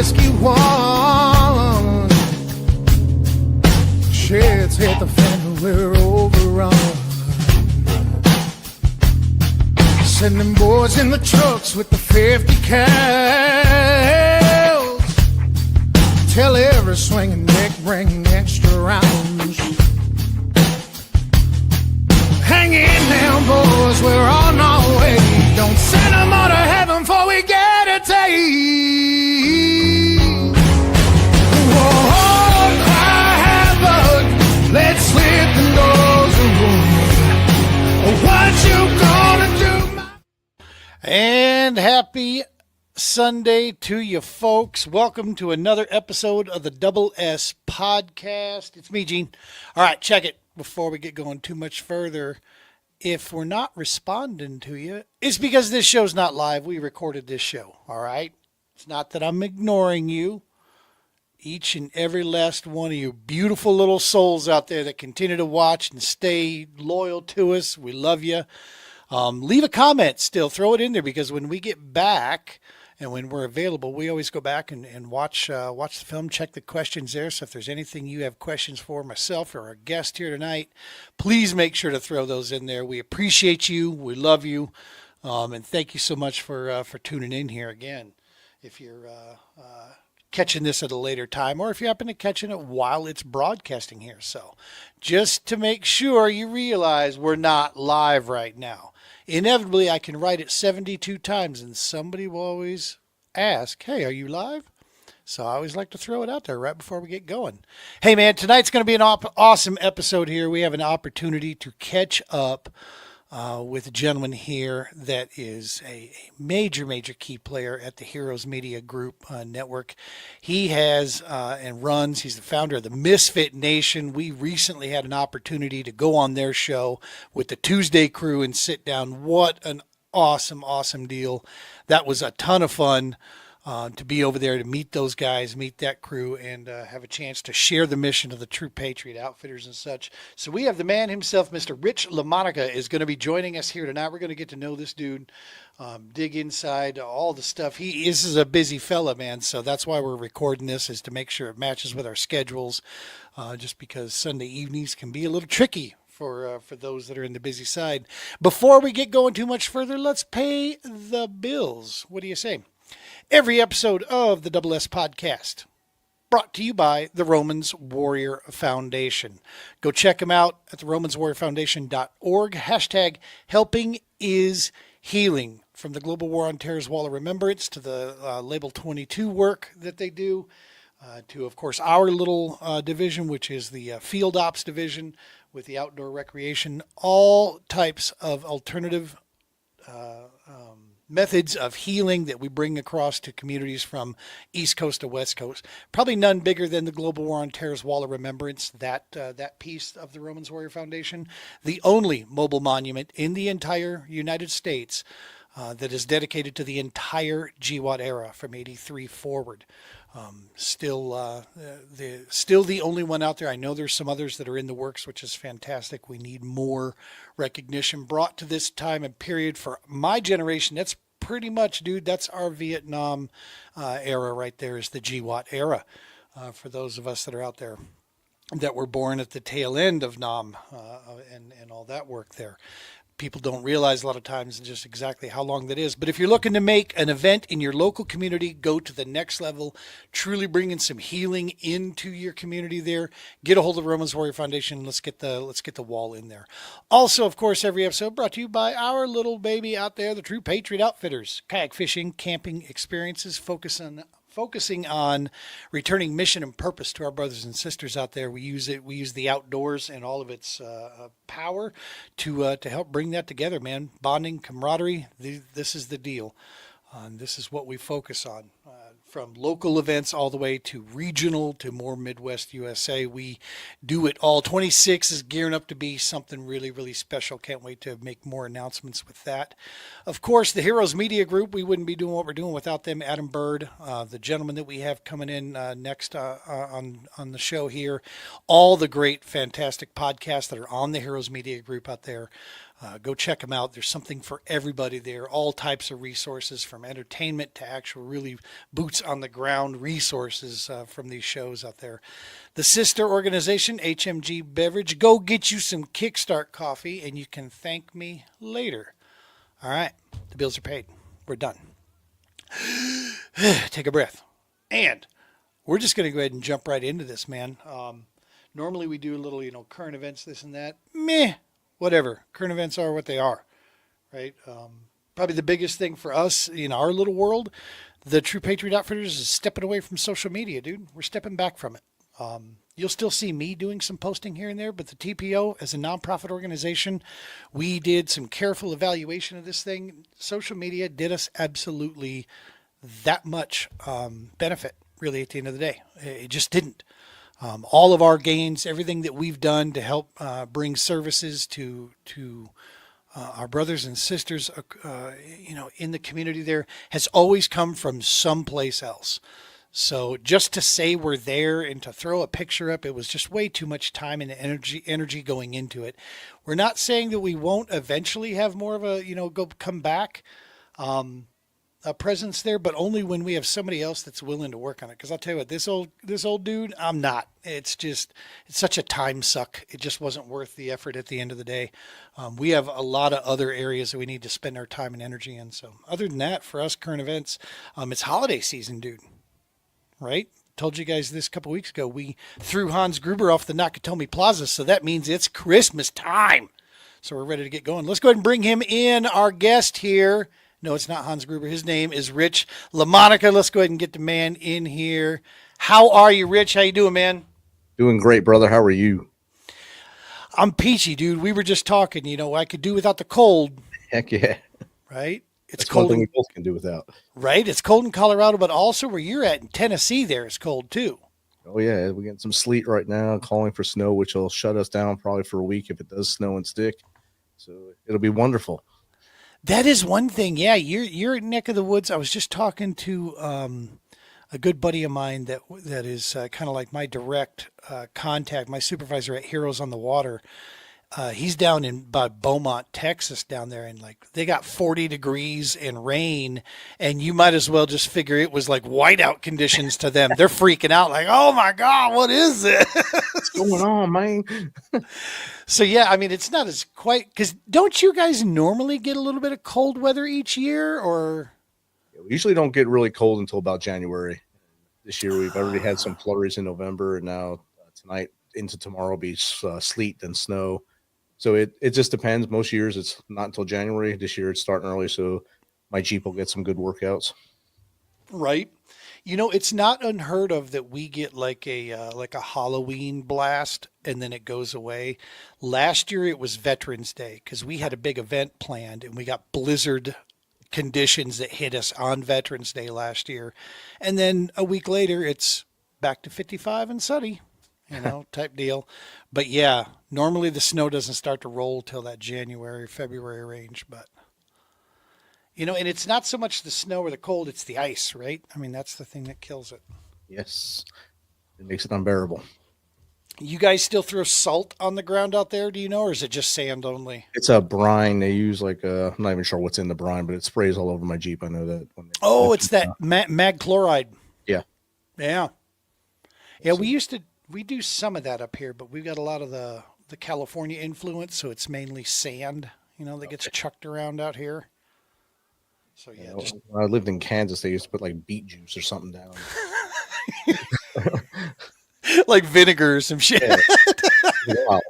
whiskey one. Shit's hit the fan, we're overrun. Sending boys in the trucks with the 50 cals. Tell every swinging dick bring extra rounds. Hang in now, boys, we're on our way. Don't send them all to heaven before we get a taste. Whoa, cry havoc, let's slit the doors and run. What you gonna do? And happy Sunday to you folks. Welcome to another episode of the Double S Podcast. It's me, Gene. All right, check it before we get going too much further. If we're not responding to you, it's because this show's not live. We recorded this show, all right? It's not that I'm ignoring you. Each and every last one of you beautiful little souls out there that continue to watch and stay loyal to us, we love you. Leave a comment still. Throw it in there because when we get back and when we're available, we always go back and watch the film, check the questions there. So if there's anything you have questions for myself or our guest here tonight, please make sure to throw those in there. We appreciate you. We love you. And thank you so much for tuning in here again. If you're catching this at a later time, or if you happen to catching it while it's broadcasting here. So just to make sure you realize we're not live right now. Inevitably, I can write it 72 times and somebody will always ask, hey, are you live? So I always like to throw it out there right before we get going. Hey, man, tonight's going to be an awesome episode here. We have an opportunity to catch up with a gentleman here that is a major key player at the Heroes Media Group network. He has and runs, he's the founder of the MisFitNation. We recently had an opportunity to go on their show with the Tuesday crew and sit down. What an awesome deal. That was a ton of fun. To be over there, to meet those guys, meet that crew, and have a chance to share the mission of the True Patriot Outfitters and such. So we have the man himself, Mr. Rich LaMonica, is going to be joining us here tonight. We're going to get to know this dude, dig inside all the stuff. This is a busy fella, man, so that's why we're recording this, is to make sure it matches with our schedules, just because Sunday evenings can be a little tricky for those that are in the busy side. Before we get going too much further, let's pay the bills. What do you say? Every episode of the Double S Podcast brought to you by the Romans Warrior Foundation. Go check them out at the romanswarriorfoundation.org. Hashtag helping is healing. From the Global War on Terror's Wall of Remembrance to the Label 22 work that they do, to, of course, our little division, which is the Field Ops division with the outdoor recreation, all types of alternative methods of healing that we bring across to communities from East Coast to West Coast. Probably none bigger than the Global War on Terror's Wall of Remembrance, that piece of the Romans Warrior Foundation, the only mobile monument in the entire United States that is dedicated to the entire GWAT era from 83 forward. Still the only one out there. I know there's some others that are in the works, which is fantastic. We need more recognition brought to this time and period for my generation. That's pretty much, dude, that's our Vietnam era right there, is the GWAT era. For those of us that are out there that were born at the tail end of Nam and all that work there. People don't realize a lot of times just exactly how long that is. But if you're looking to make an event in your local community go to the next level, truly bringing some healing into your community there, get a hold of the Romans Warrior Foundation. Let's get the wall in there. Also, of course, every episode brought to you by our little baby out there, the True Patriot Outfitters. Kayak fishing, camping experiences, focusing on returning mission and purpose to our brothers and sisters out there. We use the outdoors and all of its power to help bring that together, man. Bonding, camaraderie. This is the deal. This is what we focus on. From local events all the way to regional to more Midwest USA. We do it all. 26 is gearing up to be something really special. Can't wait to make more announcements with that. Of course, the Heroes Media Group, we wouldn't be doing what we're doing without them. Adam Bird, the gentleman that we have coming in next on the show here. All the great, fantastic podcasts that are on the Heroes Media Group out there. Go check them out. There's something for everybody there. All types of resources, from entertainment to actual really boots on the ground resources from these shows out there. The sister organization, HMG Beverage. Go get you some Kickstart coffee, and you can thank me later. All right, the bills are paid. We're done. Take a breath. And we're just going to go ahead and jump right into this, man. Normally we do a little, current events, this and that. Meh. Whatever. Current events are what they are, right? Probably the biggest thing for us in our little world, the True Patriot Outfitters, is stepping away from social media, dude. We're stepping back from it. You'll still see me doing some posting here and there, but the TPO, as a nonprofit organization, we did some careful evaluation of this thing. Social media did us absolutely that much benefit, really, at the end of the day. It just didn't. All of our gains, everything that we've done to help bring services to our brothers and sisters, in the community there, has always come from someplace else. So just to say we're there and to throw a picture up, it was just way too much time and energy going into it. We're not saying that we won't eventually have more of a, come back. A presence there, but only when we have somebody else that's willing to work on it. Because I'll tell you what, this old dude, I'm not. It's such a time suck. It just wasn't worth the effort at the end of the day. We have a lot of other areas that we need to spend our time and energy in. So other than that, for us, current events, it's holiday season, dude. Right? Told you guys this a couple weeks ago. We threw Hans Gruber off the Nakatomi Plaza, so that means it's Christmas time. So we're ready to get going. Let's go ahead and bring him in, our guest here. No, it's not Hans Gruber. His name is Rich LaMonica. Let's go ahead and get the man in here. How are you, Rich? How you doing, man? Doing great, brother. How are you? I'm peachy, dude. We were just talking, I could do without the cold. Heck yeah. Right? It's That's cold. one thing we both can do without. Right? It's cold in Colorado, but also where you're at in Tennessee there is cold too. Oh, yeah. We're getting some sleet right now, calling for snow, which will shut us down probably for a week if it does snow and stick. So it'll be wonderful. That is one thing. Yeah, you're neck of the woods. I was just talking to a good buddy of mine that is kind of like my direct contact, my supervisor at Heroes on the Water. He's down in Beaumont, Texas, down there, and like they got 40 degrees and rain, and you might as well just figure it was like whiteout conditions to them. They're freaking out, like, "Oh my God, what is this? What's going on, man?" So yeah, I mean, it's not as quite, because don't you guys normally get a little bit of cold weather each year, or? We usually don't get really cold until about January. This year, we've already had some flurries in November, and now tonight into tomorrow will be sleet and snow. So it just depends. Most years it's not until January. This year it's starting early, so my Jeep will get some good workouts. Right. It's not unheard of that we get like a Halloween blast and then it goes away. Last year it was Veterans Day because we had a big event planned and we got blizzard conditions that hit us on Veterans Day last year. And then a week later it's back to 55 and sunny. Type deal. But yeah, normally the snow doesn't start to roll till that January, February range. But, and it's not so much the snow or the cold, it's the ice, right? I mean, that's the thing that kills it. Yes. It makes it unbearable. You guys still throw salt on the ground out there, do you know, or is it just sand only? It's a brine. They use I'm not even sure what's in the brine, but it sprays all over my Jeep. I know that. It's that mag chloride. Yeah. Yeah. Yeah, we do some of that up here, but we've got a lot of the California influence, so it's mainly sand, that gets chucked around out here. So yeah. When I lived in Kansas, they used to put like beet juice or something down. Like vinegar or some shit. Yeah. Wow,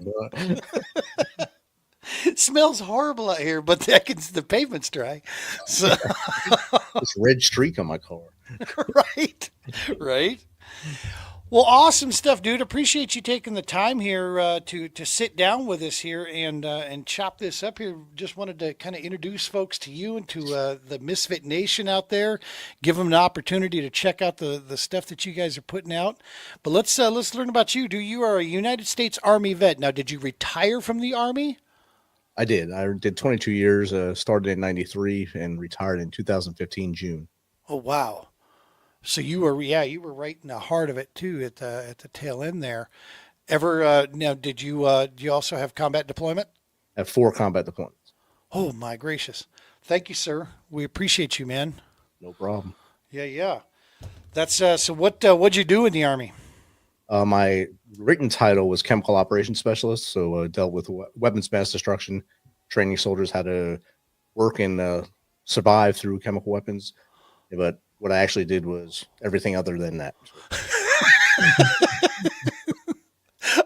It smells horrible out here, but the pavement's dry. So this red streak on my car. Right. Well, awesome stuff, dude. Appreciate you taking the time here to sit down with us here and chop this up here. Just wanted to kind of introduce folks to you and to the MisFit Nation out there. Give them an opportunity to check out the stuff that you guys are putting out. But let's learn about you. You are a United States Army vet. Now, did you retire from the Army? I did. I did 22 years. Started in '93 and retired in 2015 June. Oh wow. So you were right in the heart of it too at the tail end there. Ever now? Do you also have combat deployment? have 4 combat deployments. Oh my gracious. Thank you, sir. We appreciate you, man. No problem. Yeah. That's so what'd you do in the Army? My written title was Chemical Operations Specialist, so dealt with weapons mass destruction, training soldiers how to work and survive through chemical weapons. But what I actually did was everything other than that.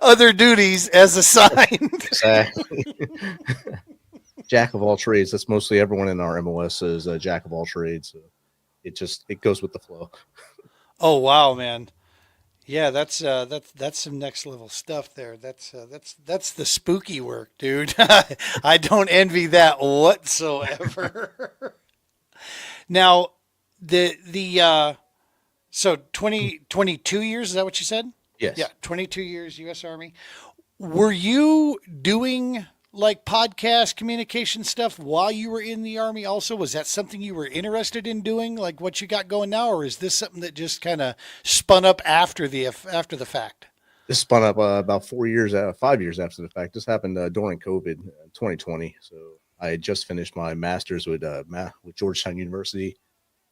Other duties as assigned. Exactly. Jack of all trades. That's mostly everyone in our MOS is a jack of all trades. So it goes with the flow. Oh wow, man. Yeah, that's some next level stuff there. That's the spooky work, dude. I don't envy that whatsoever. Now, so 22 years, is that what you said? Yes. Yeah, 22 years U.S. Army. Were you doing like podcast communication stuff while you were in the Army also? Was that something you were interested in doing, like what you got going now, or is this something that just kind of spun up after the fact? This spun up about 5 years after the fact. This happened during COVID, 2020. So I had just finished my master's with Georgetown University.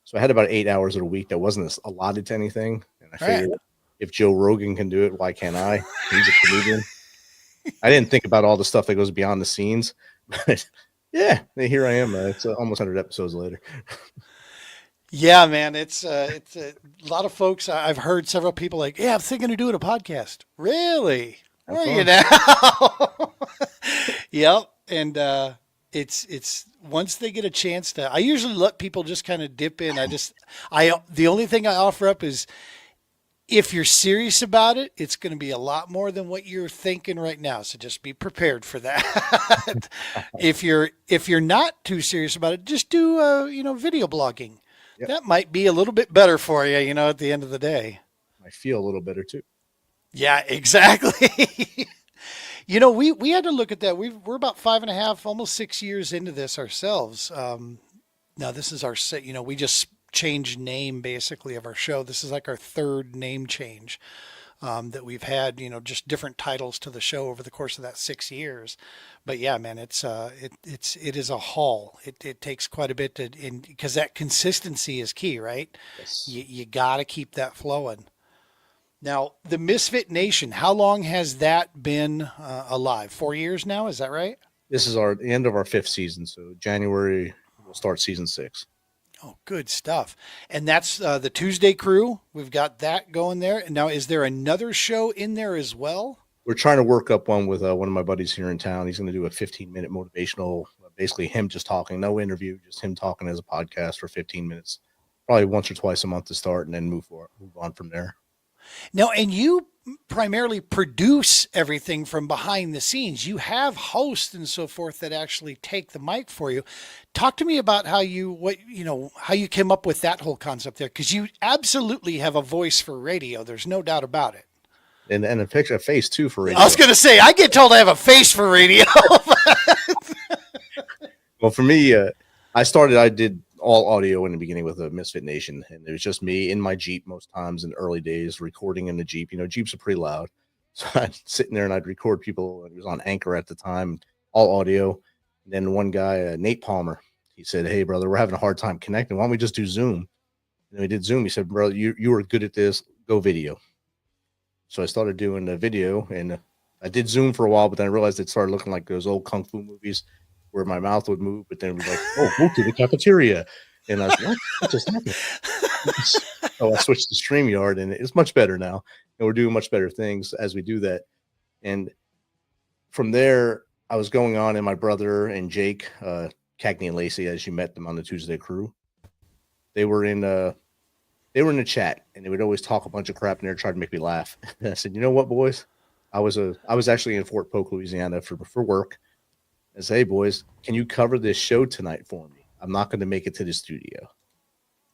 So I had about 8 hours a week that wasn't allotted to anything. And I figured if Joe Rogan can do it, why can't I? He's a comedian. I didn't think about all the stuff that goes beyond the scenes, but yeah, here I am. It's almost 100 episodes later. Yeah, man, it's a lot of folks. I've heard several people like, yeah, I'm thinking of doing a podcast. Really? Where are you now? Yep. And it's once they get a chance to, I usually let people just kind of dip in. The only thing I offer up is, if you're serious about it, it's going to be a lot more than what you're thinking right now. So just be prepared for that. If you're not too serious about it, just do video blogging. Yep. That might be a little bit better for you, at the end of the day. I feel a little better too. Yeah, exactly. We had to look at that. We're about 5.5, almost 6 years into this ourselves. Now this is our, we just changed name basically of our show. This is like our third name change that we've had, just different titles to the show over the course of that 6 years. But yeah, man, it is a haul. It takes quite a bit because that consistency is key, right? Yes. You got to keep that flowing. Now, the MisFit Nation, how long has that been alive? 4 years now, is that right? This is the end of our 5th season. So January we'll start season 6. Oh, good stuff. And that's the Tuesday Crew. We've got that going there. And now, is there another show in there as well? We're trying to work up one with one of my buddies here in town. He's going to do a 15-minute motivational, basically him just talking, no interview, just him talking as a podcast for 15 minutes, probably once or twice a month to start, and then move on from there. Now, and you primarily produce everything from behind the scenes. You have hosts and so forth that actually take the mic for you. Talk to me about how you came up with that whole concept there, because you absolutely have a voice for radio. There's no doubt about it. And a face too for radio. I was going to say, I get told I have a face for radio. Well, for me, I did all audio in the beginning with a MisFit Nation, and it was just me in my Jeep most times in the early days, recording in the Jeep. Jeeps are pretty loud. So I'd sit in there and I'd record people. It was on Anchor at the time, all audio. And then one guy, Nate Palmer, he said, "Hey, brother, we're having a hard time connecting. Why don't we just do Zoom?" And we did Zoom. He said, "Brother, you were good at this. Go video." So I started doing the video, and I did Zoom for a while, but then I realized it started looking like those old kung fu movies where my mouth would move, but then it was like, "Oh, move to the cafeteria." And I was like, what just happened? So I switched to StreamYard, and it's much better now. And we're doing much better things as we do that. And from there, I was going on, and my brother and Jake, Cagney and Lacey, as you met them on the Tuesday Crew, they were in the chat, and they would always talk a bunch of crap in there, try to make me laugh. And I said, "You know what, boys? I was actually in Fort Polk, Louisiana for work. I said, hey, boys, can you cover this show tonight for me? I'm not going to make it to the studio."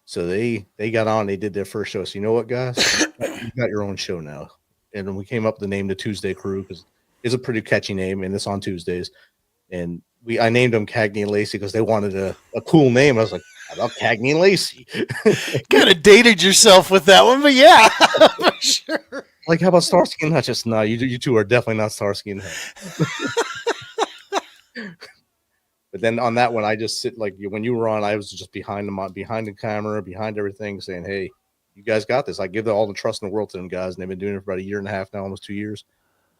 So they got on, they did their first show. So you know what, guys? You got your own show now. And then we came up with the name The Tuesday Crew, because it's a pretty catchy name, and it's on Tuesdays. And I named them Cagney and Lacey because they wanted a cool name. I was like, how about Cagney and Lacey? Kind of dated yourself with that one, but yeah, for sure. Like, how about Starsky and Hutch? No, you two are definitely not Starsky and Hutch. But then on that one, I just sit like when you were on, I was just behind the camera, behind everything, saying, "Hey, you guys got this." I give all the trust in the world to them guys, and they've been doing it for about a year and a half now, almost 2 years.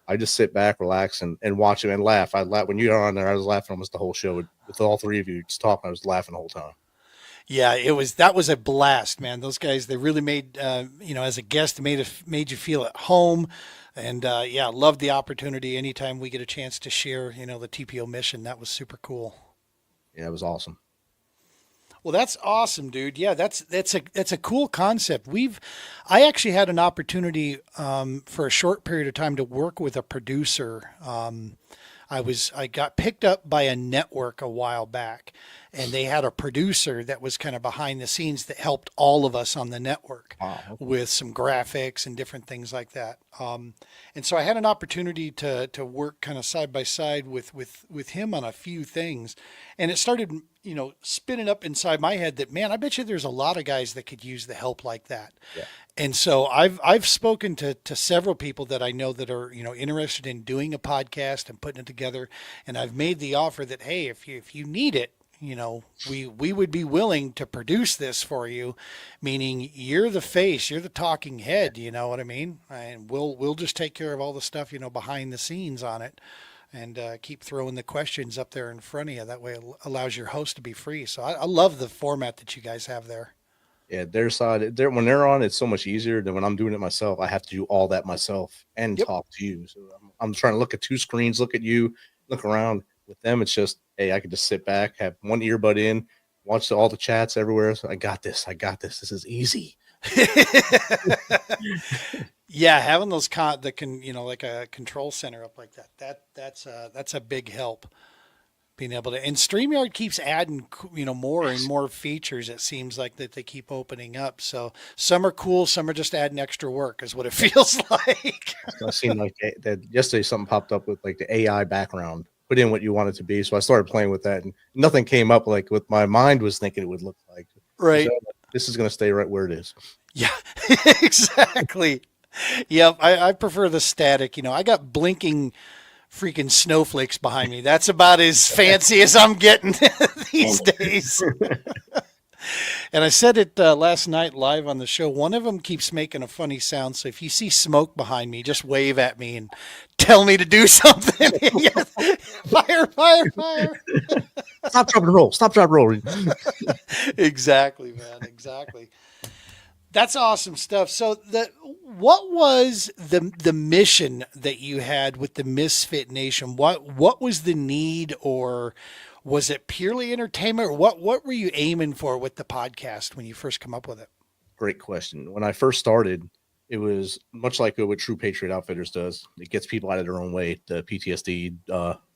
I just sit back, relax, and watch them and laugh. I laugh when you were on there. I was laughing almost the whole show with all three of you just talking. I was laughing the whole time. Yeah, that was a blast, man. Those guys, they really made, as a guest, made you feel at home. And yeah, loved the opportunity. Anytime we get a chance to share, the TPO mission, that was super cool. Yeah, it was awesome. Well, that's awesome, dude. Yeah, that's a cool concept. I actually had an opportunity for a short period of time to work with a producer. I got picked up by a network a while back, and they had a producer that was kind of behind the scenes that helped all of us on the network with some graphics and different things like that. And so I had an opportunity to work kind of side by side with him on a few things, and it started, spinning up inside my head that, man, I bet you there's a lot of guys that could use the help like that. Yeah. And so I've spoken to several people that I know that are, interested in doing a podcast and putting it together. And I've made the offer that, hey, if you need it, we would be willing to produce this for you, meaning you're the face, you're the talking head, you know what I mean? And we'll just take care of all the stuff, behind the scenes on it, and keep throwing the questions up there in front of you. That way it allows your host to be free. So I love the format that you guys have there. Yeah, their side, when they're on, it's so much easier than when I'm doing it myself. I have to do all that myself and talk to you. So I'm trying to look at two screens, look at you, look around. With them, it's just, hey, I could just sit back, have one earbud in, watch all the chats everywhere. So I got this. This is easy. Yeah, having those that can, like a control center up like that's a big help. Being able to, and StreamYard keeps adding, more and more features. It seems like that they keep opening up. So some are cool, some are just adding extra work, is what it feels like. It seemed like that yesterday something popped up with like the AI background. Put in what you want it to be. So I started playing with that, and nothing came up like what my mind was thinking it would look like. Right. So this is going to stay right where it is. Yeah, exactly. Yep. I prefer the static. I got blinking freaking snowflakes behind me. That's about as fancy as I'm getting these days. And I said it last night live on the show. One of them keeps making a funny sound. So if you see smoke behind me, just wave at me and tell me to do something. Fire. Stop, drop, and roll. Stop, drop, roll. Exactly, man. Exactly. That's awesome stuff. So what was the mission that you had with the MisFit Nation? What was the need, or was it purely entertainment, or what were you aiming for with the podcast when you first come up with it? Great question. When I first started, it was much like what True Patriot Outfitters does. It gets people out of their own way, the PTSD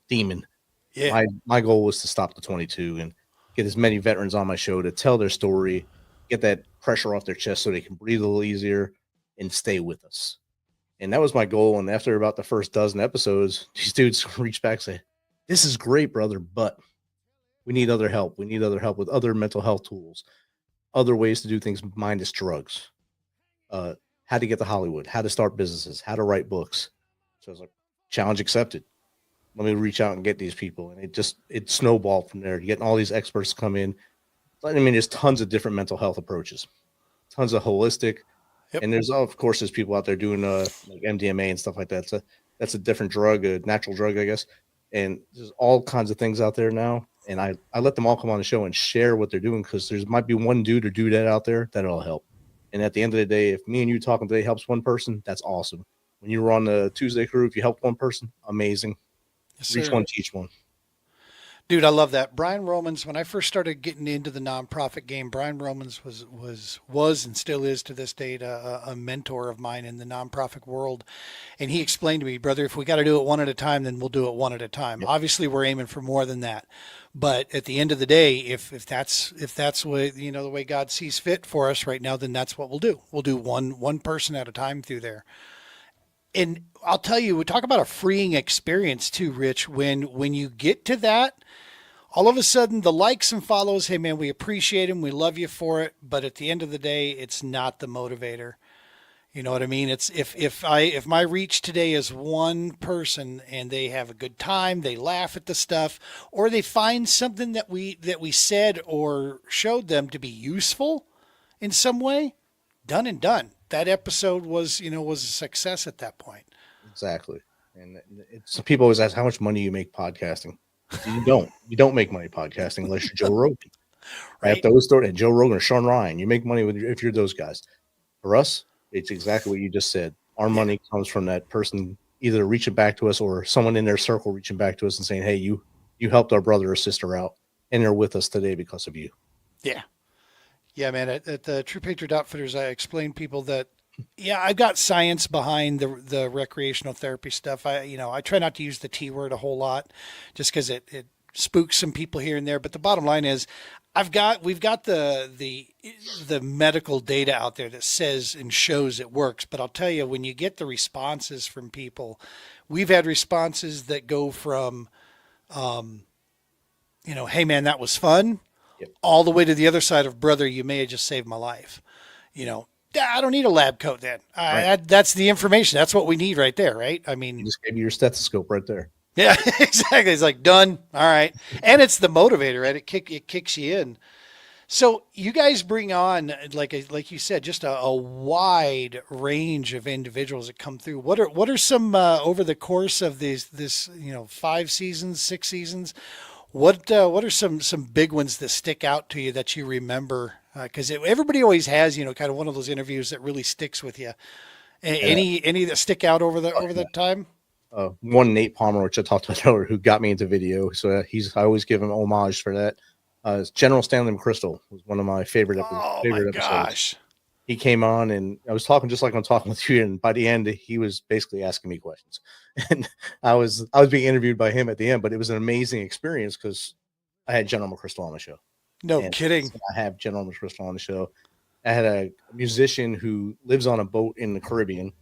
demon. Yeah. My goal was to stop the 22 and get as many veterans on my show to tell their story, get that pressure off their chest so they can breathe a little easier and stay with us. And that was my goal. And after about the first dozen episodes, these dudes reached back and said, "This is great, brother, but we need other help. We need other help with other mental health tools, other ways to do things minus drugs, how to get to Hollywood, how to start businesses, how to write books." So I was like, challenge accepted. Let me reach out and get these people. And it snowballed from there. Getting all these experts to come in. I mean, there's tons of different mental health approaches, tons of holistic. Yep. And there's people out there doing like MDMA and stuff like that. So that's a different drug, a natural drug, I guess. And there's all kinds of things out there now. And I let them all come on the show and share what they're doing, because there might be one dude or dudette out there that'll help. And at the end of the day, if me and you talking today helps one person, that's awesome. When you were on the Tuesday crew, if you helped one person, amazing. Yes, reach one, teach one. Dude, I love that. Brian Romans, when I first started getting into the nonprofit game, Brian Romans was and still is to this date a mentor of mine in the nonprofit world. And he explained to me, brother, if we got to do it one at a time, then we'll do it one at a time. Yep. Obviously, we're aiming for more than that. But at the end of the day, if that's what, the way God sees fit for us right now, then that's what we'll do. We'll do one person at a time through there. And I'll tell you, we talk about a freeing experience too, Rich. When you get to that, all of a sudden the likes and follows, hey man, we appreciate him, we love you for it. But at the end of the day, it's not the motivator. You know what I mean? It's if my reach today is one person and they have a good time, they laugh at the stuff, or they find something that we said or showed them to be useful in some way, done and done. That episode was a success at that point. Exactly. And it's people always ask how much money you make podcasting. You don't. You don't make money podcasting unless you're Joe Rogan. I have Right? to always throw it in Joe Rogan or Sean Ryan. You make money if you're those guys. For us, it's exactly what you just said. Our money comes from that person either reaching back to us or someone in their circle reaching back to us and saying, "Hey, you helped our brother or sister out, and they're with us today because of you." Yeah. Yeah, man. At the True Patriot Outfitters, I explain people that, yeah, I've got science behind the recreational therapy stuff. I try not to use the T word a whole lot, just because it spooks some people here and there. But the bottom line is, we've got the medical data out there that says and shows it works. But I'll tell you, when you get the responses from people, we've had responses that go from, hey man, that was fun, Yep. all the way to the other side of, brother, you may have just saved my life. I don't need a lab coat then. Right. That's the information. That's what we need right there, right? I You mean, just gave you your stethoscope right there. yeah, exactly. It's like done. All right. And it's the motivator, right? It kicks you in. So you guys bring on, like you said, just a wide range of individuals that come through. What are some over the course of this 5 seasons, 6 seasons? What are some big ones that stick out to you that you remember? Because everybody always has kind of one of those interviews that really sticks with you. Any that stick out over the time? One Nate Palmer, which I talked about earlier, who got me into video. So I always give him homage for that. General Stanley McChrystal was one of my favorite Oh my episodes. gosh. He came on and I was talking just like I'm talking with you, and by the end he was basically asking me questions, and I was being interviewed by him at the end. But it was an amazing experience because I had General McChrystal on the show. No And kidding. I have General McChrystal on the show. I had a musician who lives on a boat in the Caribbean,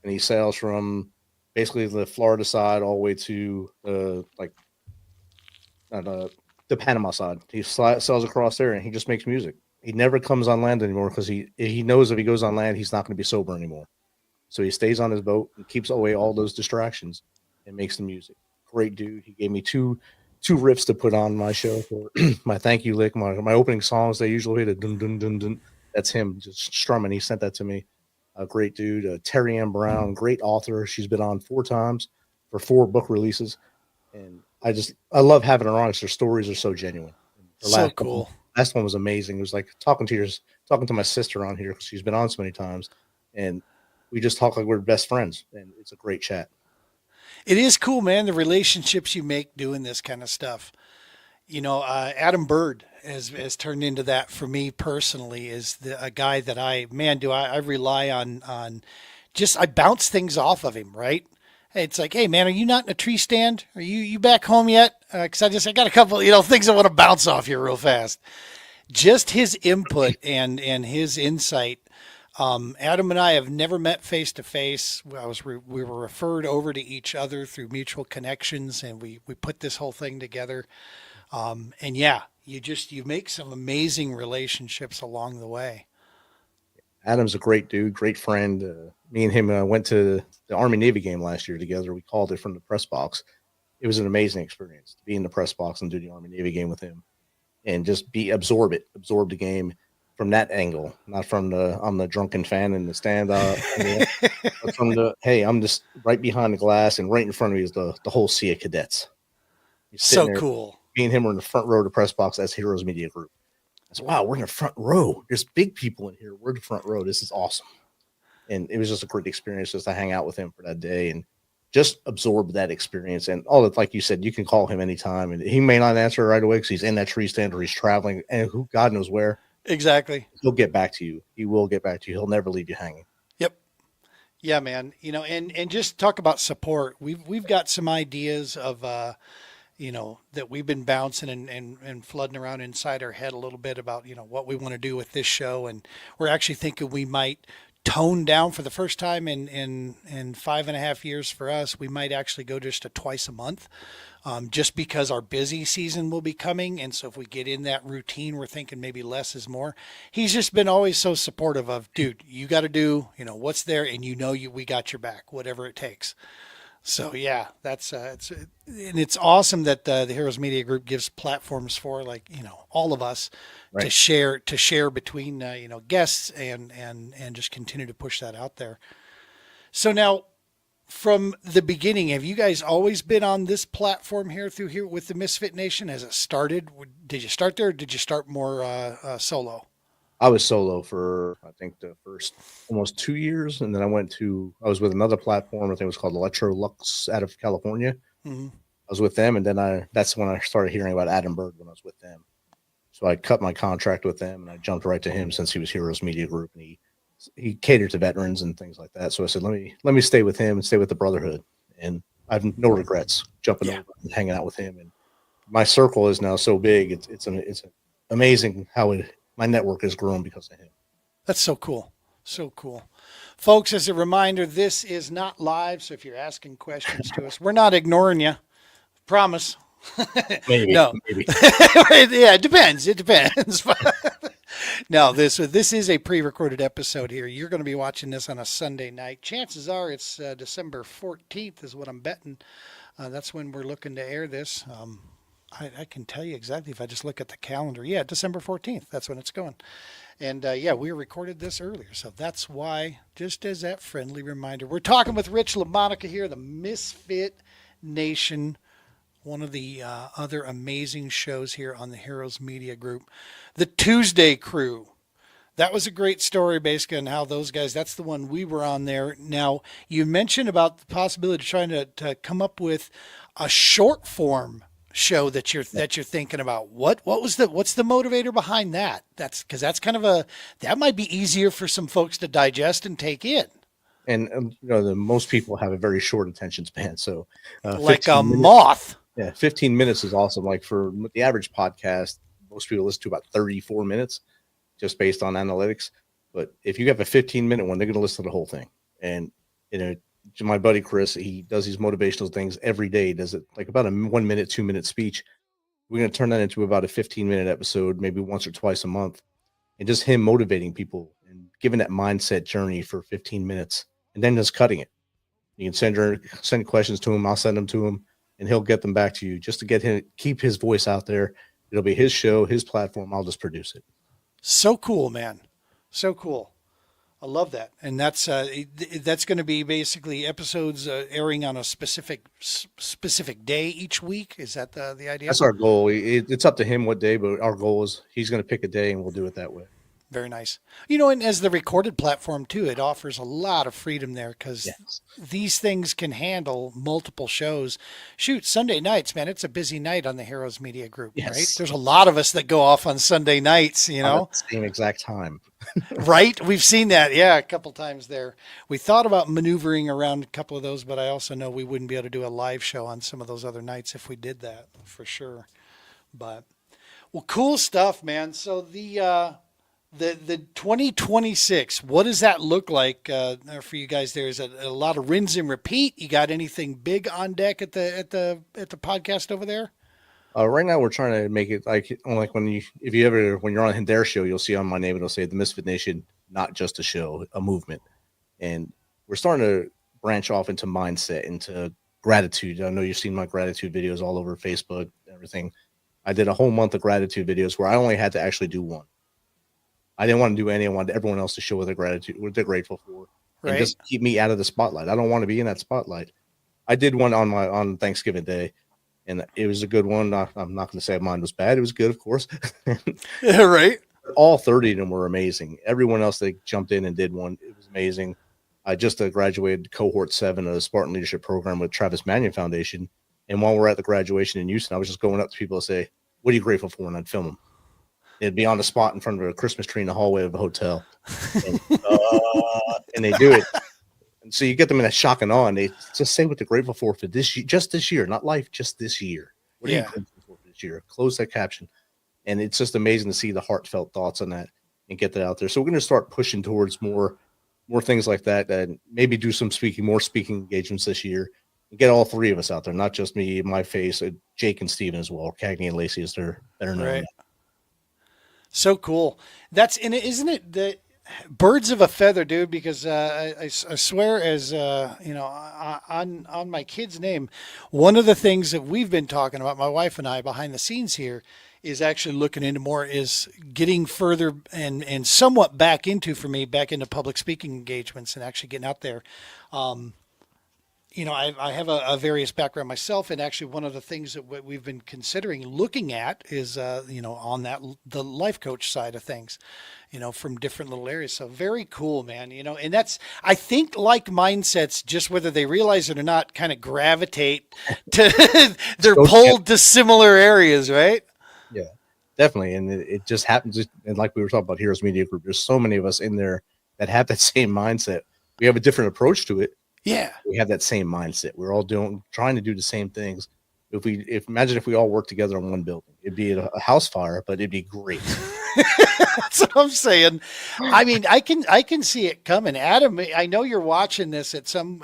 and he sails from basically the Florida side all the way to the Panama side. He sails across there, and he just makes music. He never comes on land anymore because he knows if he goes on land, he's not going to be sober anymore. So he stays on his boat and keeps away all those distractions and makes the music. Great dude. He gave me two riffs to put on my show for my thank you lick, my opening songs. They usually hit a dun dun dun dun. That's him just strumming. He sent that to me. A great dude. Terry Ann Brown, great author. She's been on 4 times for 4 book releases, and I love having her on because her stories are so genuine. So cool. Last one was amazing. It was like talking to my sister on here because she's been on so many times, and we just talk like we're best friends, and it's a great chat. It is cool, man. The relationships you make doing this kind of stuff. Adam Bird has turned into that for me personally. Is a guy that I rely on. Just I bounce things off of him, right? It's like, hey man, are you not in a tree stand? Are you back home yet? Because I got a couple things I want to bounce off you real fast. Just his input and his insight. Adam and I have never met face to face. We were referred over to each other through mutual connections, and we put this whole thing together. And yeah, you make some amazing relationships along the way. Adam's a great dude, great friend. Me and him went to the Army Navy game last year together. We called it from the press box. It was an amazing experience to be in the press box and do the Army Navy game with him, and just absorb the game from that angle, not from I'm the drunken fan in the stand up, but from hey, I'm just right behind the glass, and right in front of me is the whole sea of cadets. So cool. Me and him were in the front row of the press box as Heroes Media Group. I said, wow, we're in the front row. There's big people in here. We're in the front row. This is awesome. And it was just a great experience just to hang out with him for that day and just absorb that experience. And all that, like you said, you can call him anytime, and he may not answer right away because he's in that tree stand or he's traveling, and who God knows where. Exactly. He'll get back to you. He will get back to you. He'll never leave you hanging. Yep. Yeah, man. And just talk about support. We've got some ideas of that we've been bouncing and flooding around inside our head a little bit about what we want to do with this show, and we're actually thinking we might toned down for the first time in 5.5 years for us. We might actually go just to twice a month, just because our busy season will be coming. And so if we get in that routine, we're thinking maybe less is more. He's just been always so supportive of, dude, you got to do, what's there, and we got your back, whatever it takes. So yeah, that's it's awesome that the Heroes Media Group gives platforms for all of us Right. to share between guests and just continue to push that out there. So now, from the beginning, have you guys always been on this platform here with the Misfit Nation? Has it started? Did you start there, or did you start more solo? I was solo for, I think, the first almost 2 years. And then I was with another platform. I think it was called Electrolux out of California. Mm-hmm. I was with them. And then that's when I started hearing about Adam Berg when I was with them. So I cut my contract with them and I jumped right to him since he was Heroes Media Group. And he catered to veterans and things like that. So I said, let me stay with him and stay with the Brotherhood. And I have no regrets jumping over and hanging out with him. And my circle is now so big. It's amazing how my network has grown because of him. That's so cool. So cool. Folks, as a reminder, this is not live. So if you're asking questions to us, we're not ignoring you. Promise. Maybe. No. Maybe. Yeah, it depends. It depends. No, this is a pre-recorded episode here. You're going to be watching this on a Sunday night. Chances are it's December 14th is what I'm betting. That's when we're looking to air this. I can tell you exactly if I just look at the calendar. Yeah, December 14th. That's when it's going. And we recorded this earlier. So that's why, just as that friendly reminder, we're talking with Rich LaMonica here, the Misfit Nation, one of the other amazing shows here on the Heroes Media Group. The Tuesday Crew. That was a great story basically on how those guys, that's the one we were on there. Now, you mentioned about the possibility of trying to come up with a short form show that you're thinking about. What's the motivator behind that? That's kind of that might be easier for some folks to digest and take in. And most people have a very short attention span. So like a moth. Yeah, 15 minutes is awesome. Like for the average podcast, most people listen to about 34 minutes just based on analytics. But if you have a 15-minute one, they're going to listen to the whole thing. And my buddy Chris, he does these motivational things every day. He does it like about a 1 minute, 2 minute speech. We're going to turn that into about a 15-minute episode, maybe once or twice a month. And just him motivating people and giving that mindset journey for 15 minutes and then just cutting it. You can send questions to him. I'll send them to him and he'll get them back to you just to get him, keep his voice out there. It'll be his show, his platform. I'll just produce it. So cool, man. So cool. I love that. And that's going to be basically episodes airing on a specific day each week. Is that the idea? That's our goal. It's up to him what day, but our goal is he's going to pick a day and we'll do it that way. Very nice. And as the recorded platform too, it offers a lot of freedom there because these things can handle multiple shows. Shoot, Sunday nights, man, it's a busy night on the Heroes Media Group, right? There's a lot of us that go off on Sunday nights, At the same exact time. Right? We've seen that. Yeah, a couple times there. We thought about maneuvering around a couple of those, but I also know we wouldn't be able to do a live show on some of those other nights if we did that for sure. But, well, cool stuff, man. So the 2026, what does that look like for you guys there? Is it a lot of rinse and repeat? You got anything big on deck at the podcast over there? Right now we're trying to make it like when you're on their show, you'll see on my name, it'll say the Misfit Nation, not just a show, a movement. And we're starting to branch off into mindset, into gratitude. I know you've seen my gratitude videos all over Facebook and everything. I did a whole month of gratitude videos where I only had to actually do one. I didn't want to do any. I wanted everyone else to show what they're grateful for, and just keep me out of the spotlight. I don't want to be in that spotlight. I did one on Thanksgiving Day, and it was a good one. I'm not going to say mine was bad. It was good, of course. Right. All 30 of them were amazing. Everyone else that jumped in and did one, it was amazing. I just graduated cohort 7 of the Spartan Leadership Program with Travis Mannion Foundation, and while we're at the graduation in Houston, I was just going up to people and say, "What are you grateful for?" And I'd film them. It'd be on the spot in front of a Christmas tree in the hallway of a hotel. And they do it. And so you get them in a shock and awe, and they just say what they're grateful for this year, just this year, not life, just this year. What are you grateful for this year? Close that caption. And it's just amazing to see the heartfelt thoughts on that and get that out there. So we're going to start pushing towards more more things like that, and maybe do some more speaking engagements this year. And get all three of us out there, not just me, my face, Jake and Steven as well. Cagney and Lacey, as they're better known. Right. So cool. Isn't it the birds of a feather, dude? Because I swear, as on my kid's name, one of the things that we've been talking about, my wife and I, behind the scenes here, is actually looking into more, is getting further and somewhat back into public speaking engagements and actually getting out there. I have a various background myself, and actually one of the things that we've been considering looking at is, on the life coach side of things, from different little areas. So very cool, man. And that's, I think, like mindsets, just whether they realize it or not, kind of gravitate to, they're pulled to similar areas, right? Yeah, definitely. And it just happens. And like we were talking about Heroes Media Group, there's so many of us in there that have that same mindset. We have a different approach to it. Yeah, we have that same mindset. We're all trying to do the same things. Imagine if we all worked together in one building, it'd be a house fire, but it'd be great. That's what I'm saying. I mean, I can see it coming. Adam, I know you're watching this at some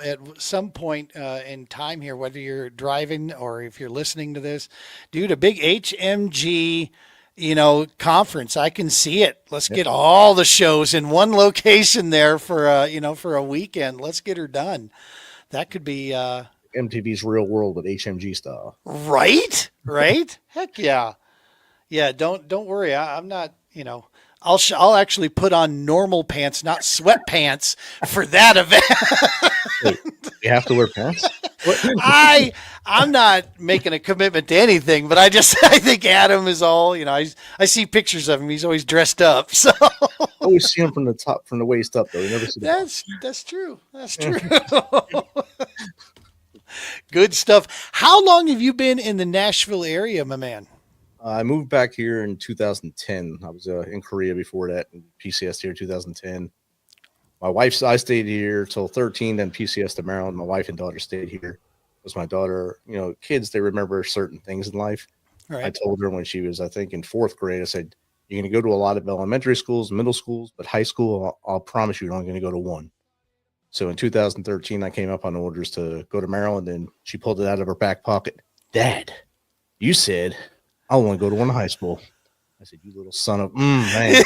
point in time here, whether you're driving or if you're listening to this, dude. A big HMG, conference. I can see it. Let's get all the shows in one location there for a weekend. Let's get her done. That could be MTV's Real World with HMG style. Right? Heck yeah. Yeah. Don't worry. I'm not, I'll actually put on normal pants, not sweatpants for that event. Wait, you have to wear pants? I'm not making a commitment to anything, but I think Adam is all, I see pictures of him. He's always dressed up. So I always see him from the waist up though. You never see that's true. That's true. Good stuff. How long have you been in the Nashville area, my man? I moved back here in 2010. I was in Korea before that, and PCS here in 2010. I stayed here till 13, then PCS to Maryland. My wife and daughter stayed here. Because my daughter, kids, they remember certain things in life. Right. I told her when she was, I think, in fourth grade, I said, you're going to go to a lot of elementary schools, middle schools, but high school, I'll promise you, you're only going to go to one. So in 2013, I came up on orders to go to Maryland, and she pulled it out of her back pocket. Dad, you said I want to go to one high school. I said, you little son of man.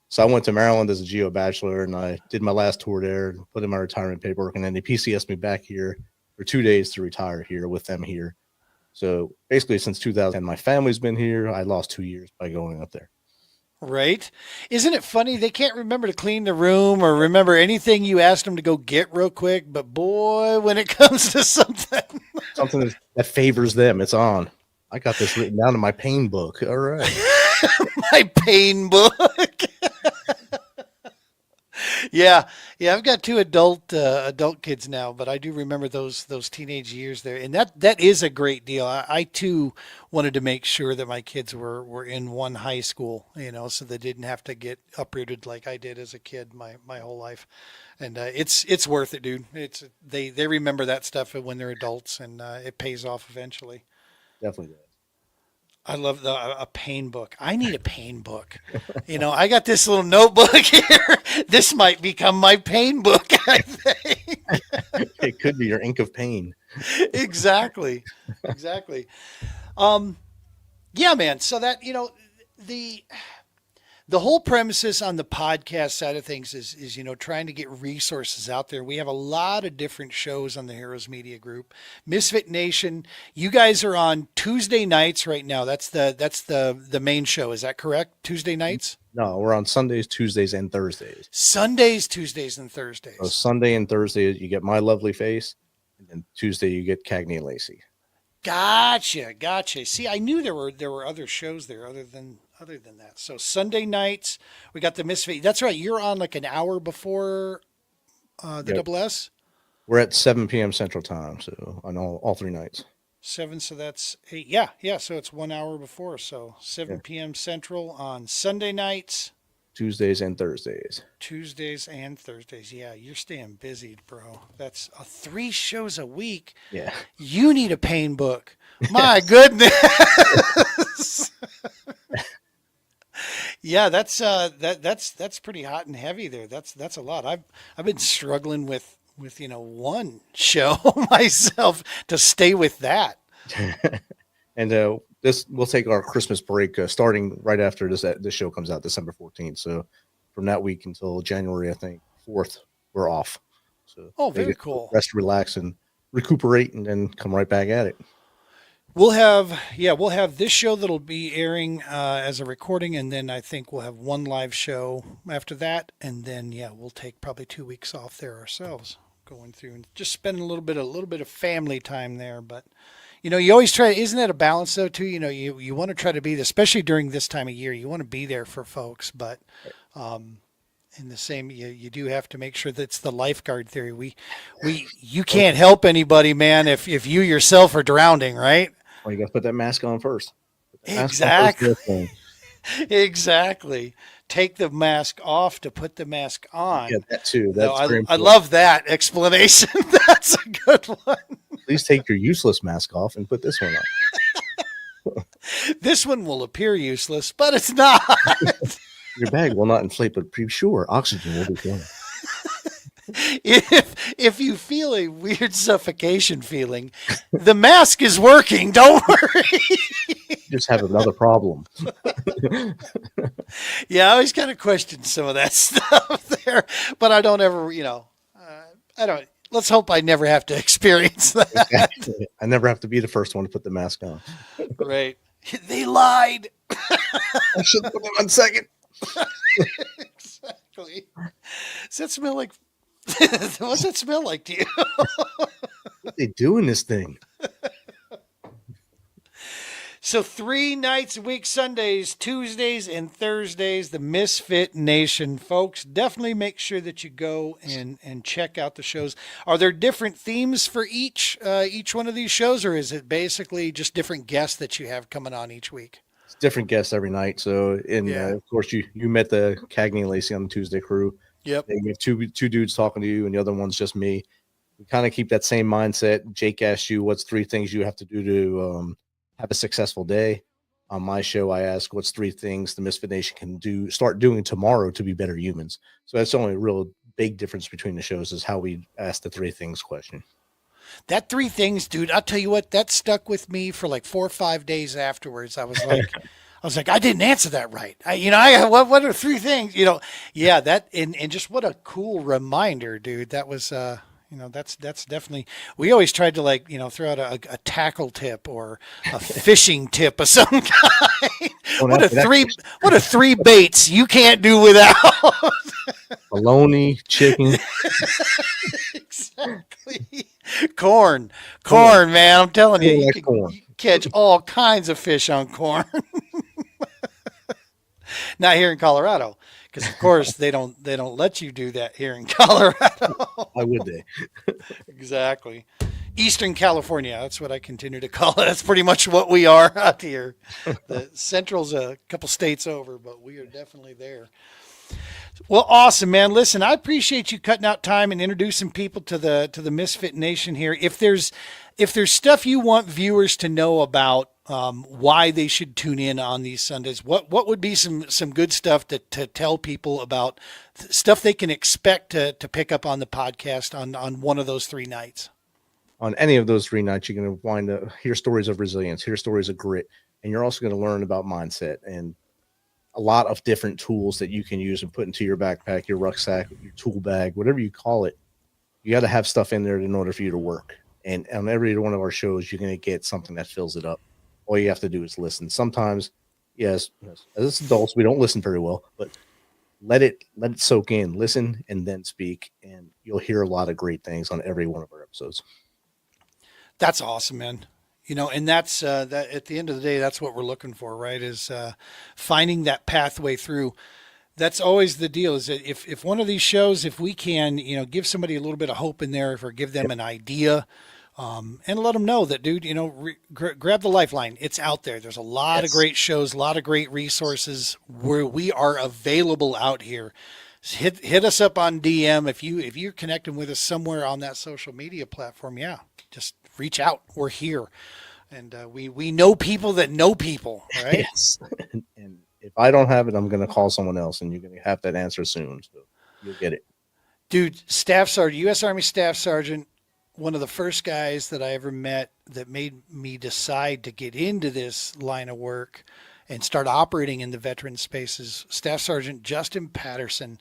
So I went to Maryland as a geo bachelor, and I did my last tour there, put in my retirement paperwork, and then they PCS'd me back here for 2 days to retire here with them here. So basically since 2010, my family's been here. I lost 2 years by going up there. Right. Isn't it funny? They can't remember to clean the room or remember anything you asked them to go get real quick. But boy, when it comes to something that favors them, it's on. I got this written down in my pain book. All right. My pain book. Yeah. I've got two adult kids now, but I do remember those teenage years there, and that is a great deal. I too wanted to make sure that my kids were in one high school, so they didn't have to get uprooted like I did as a kid my whole life, and it's worth it, dude. They remember that stuff when they're adults, and it pays off eventually. Definitely does. I love a pain book. I need a pain book. I got this little notebook here. This might become my pain book, I think. It could be your ink of pain. Exactly. Yeah, man. So that, the whole premises on the podcast side of things is trying to get resources out there. We have a lot of different shows on the Heroes Media Group. MisFit Nation, you guys are on Tuesday nights right now. That's the main show. Is that correct? Tuesday nights? No, we're on Sundays, Tuesdays, and Thursdays. Sundays, Tuesdays, and Thursdays. So Sunday and Thursday, you get My Lovely Face, and then Tuesday you get Cagney and Lacey. Gotcha. See, I knew there were other shows there other than that. So Sunday nights, we got the MisFit. That's right. You're on like an hour before the Double S. We're at 7 p.m. Central Time, so on all 3 nights. 7, so that's 8. Yeah. So it's 1 hour before. So 7 p.m. Central on Sunday nights. Tuesdays and Thursdays. Yeah, you're staying busy, bro. That's 3 shows a week. Yeah. You need a pain book. My goodness. Yeah, that's pretty hot and heavy there. That's a lot. I've been struggling with one show myself to stay with that. And this we'll take our Christmas break starting right after this show comes out, December 14th. So from that week until January, I think 4th, we're off. So Oh, very maybe cool. rest, relax, and recuperate, and then come right back at it. We'll have this show that'll be airing as a recording, and then I think we'll have one live show after that, and then we'll take probably 2 weeks off there ourselves, going through and just spending a little bit of family time there. But you always try. Isn't that a balance though too? You want to try to be there, especially during this time of year. You want to be there for folks, but in the same, you do have to make sure that's the lifeguard theory. You can't help anybody, man, if you yourself are drowning, right? Well, you got to put that mask on first. Exactly. Exactly. Take the mask off to put the mask on. Yeah, that too. I love that explanation. That's a good one. Please take your useless mask off and put this one on. This one will appear useless, but it's not. Your bag will not inflate, but pretty sure oxygen will be flowing. If you feel a weird suffocation feeling, the mask is working. Don't worry. Just have another problem. Yeah, I always kind of question some of that stuff there, but I don't ever, I don't. Let's hope I never have to experience that. I never have to be the first one to put the mask on. Right. They lied. I should put it on second. Exactly. Does that smell like? What's that smell like to you? What they do in this thing? So 3 nights a week, Sundays, Tuesdays, and Thursdays, the Misfit Nation, folks. Definitely make sure that you go and check out the shows. Are there different themes for each one of these shows, or is it basically just different guests that you have coming on each week? It's different guests every night. So, of course, you met the Cagney and Lacey on the Tuesday crew. Yep. You have two dudes talking to you, and the other one's just me. We kind of keep that same mindset. Jake asked you, what's 3 things you have to do to have a successful day. On my show, I ask, what's 3 things the Misfit Nation can start doing tomorrow to be better humans? So that's the only real big difference between the shows is how we ask the 3 things question. That 3 things, dude, I'll tell you what, that stuck with me for like 4 or 5 days afterwards. I was like, I didn't answer that right. What are 3 things? That and just what a cool reminder, dude. That was that's definitely, we always tried to throw out a tackle tip or a fishing tip of some kind. What are 3 baits you can't do without? Bologna, chicken. Exactly. Corn, man. I'm telling you, you can catch all kinds of fish on corn. Not here in Colorado, because of course they don't let you do that here in Colorado. Why would they? Exactly. Eastern California, that's what I continue to call it. That's pretty much what we are out here. The Central's a couple states over, but we are definitely there. Well, awesome, man. Listen, I appreciate you cutting out time and introducing people to the Misfit Nation here. If there's stuff you want viewers to know about why they should tune in on these Sundays, what would be some good stuff to tell people about stuff they can expect to pick up on the podcast on one of those 3 nights? On any of those 3 nights, you're going to hear stories of resilience, hear stories of grit, and you're also going to learn about mindset and a lot of different tools that you can use and put into your backpack, your rucksack, your tool bag, whatever you call it. You got to have stuff in there in order for you to work. And on every one of our shows, you're going to get something that fills it up. All you have to do is listen. Sometimes, yes, as adults, we don't listen very well, but let it soak in, listen, and then speak. And you'll hear a lot of great things on every one of our episodes. That's awesome, man. And that's that at the end of the day, that's what we're looking for, right? Is finding that pathway through. That's always the deal, is that if one of these shows, if we can, give somebody a little bit of hope in there, or give them an idea, and let them know that, dude, grab the lifeline. It's out there. There's a lot of great shows, a lot of great resources where we are available out here. Hit us up on DM if you're connecting with us somewhere on that social media platform. Yeah, just reach out. We're here, and we know people that know people, right? Yes. And if I don't have it, I'm going to call someone else, and you're going to have that answer soon. So you'll get it. Dude, Staff Sergeant, U.S. Army Staff Sergeant, one of the first guys that I ever met that made me decide to get into this line of work and start operating in the veteran spaces, Staff Sergeant Justin Patterson.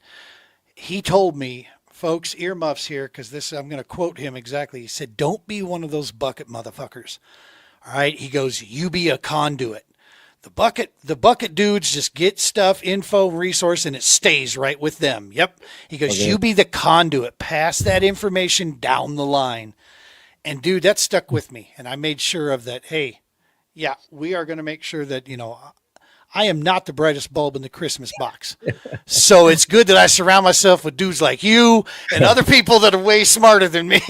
He told me, folks, earmuffs here, because this, I'm going to quote him exactly. He said, don't be one of those bucket motherfuckers. All right. He goes, you be a conduit. The bucket dudes just get stuff, info, resource, and it stays right with them. Yep. He goes, you be the conduit. Pass that information down the line. And dude, that stuck with me. And I made sure of that. Hey, yeah, we are going to make sure that, I am not the brightest bulb in the Christmas box. So it's good that I surround myself with dudes like you and other people that are way smarter than me.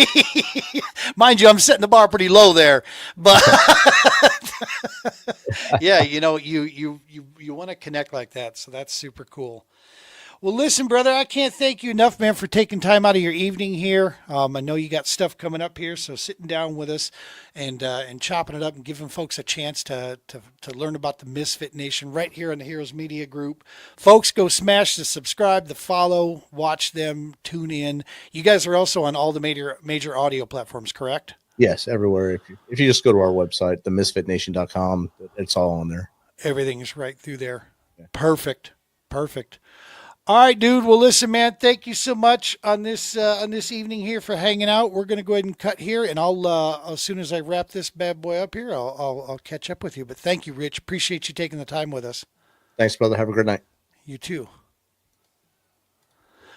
Mind you, I'm setting the bar pretty low there, but yeah, you want to connect like that. So that's super cool. Well, listen, brother, I can't thank you enough, man, for taking time out of your evening here. I know you got stuff coming up here, so sitting down with us and chopping it up and giving folks a chance to learn about the Misfit Nation right here on the Heroes Media Group. Folks, go smash the subscribe, the follow, watch them, tune in. You guys are also on all the major audio platforms, correct? Yes, everywhere. If you just go to our website, themisfitnation.com, it's all on there. Everything is right through there. Yeah. Perfect. All right, dude. Well, listen, man, thank you so much on this evening here for hanging out. We're going to go ahead and cut here, and I'll as soon as I wrap this bad boy up here, I'll catch up with you. But thank you, Rich. Appreciate you taking the time with us. Thanks, brother. Have a good night. You too.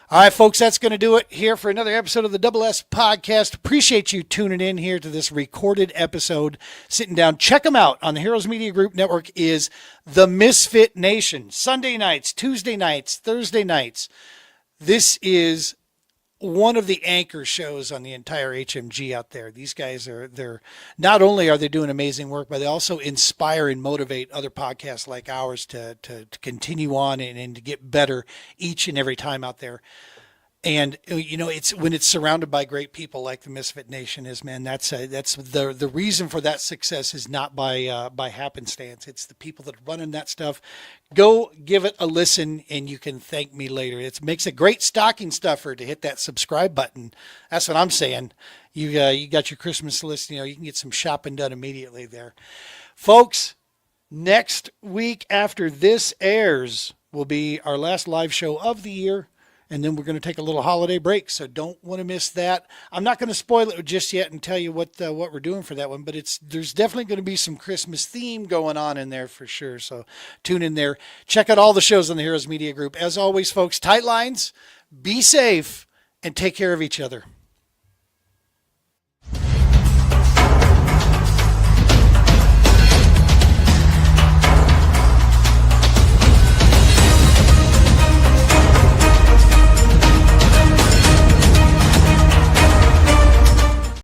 All right, folks, that's going to do it here for another episode of the Double S Podcast. Appreciate you tuning in here to this recorded episode, sitting down. Check them out on the Heroes Media Group Network is the Misfit Nation. Sunday nights, Tuesday nights, Thursday nights. This is one of the anchor shows on the entire HMG out there. These guys they're not only are they doing amazing work, but they also inspire and motivate other podcasts like ours to continue on and to get better each and every time out there. And it's when it's surrounded by great people like the Misfit Nation is, man. That's the reason for that success is not by happenstance. It's the people that are running that stuff. Go give it a listen, and you can thank me later. It makes a great stocking stuffer to hit that subscribe button. That's what I'm saying. You got your Christmas list. You can get some shopping done immediately there, folks. Next week after this airs will be our last live show of the year. And then we're going to take a little holiday break, so don't want to miss that. I'm not going to spoil it just yet and tell you what we're doing for that one, but there's definitely going to be some Christmas theme going on in there for sure. So tune in there. Check out all the shows on the Heroes Media Group. As always, folks, tight lines, be safe, and take care of each other.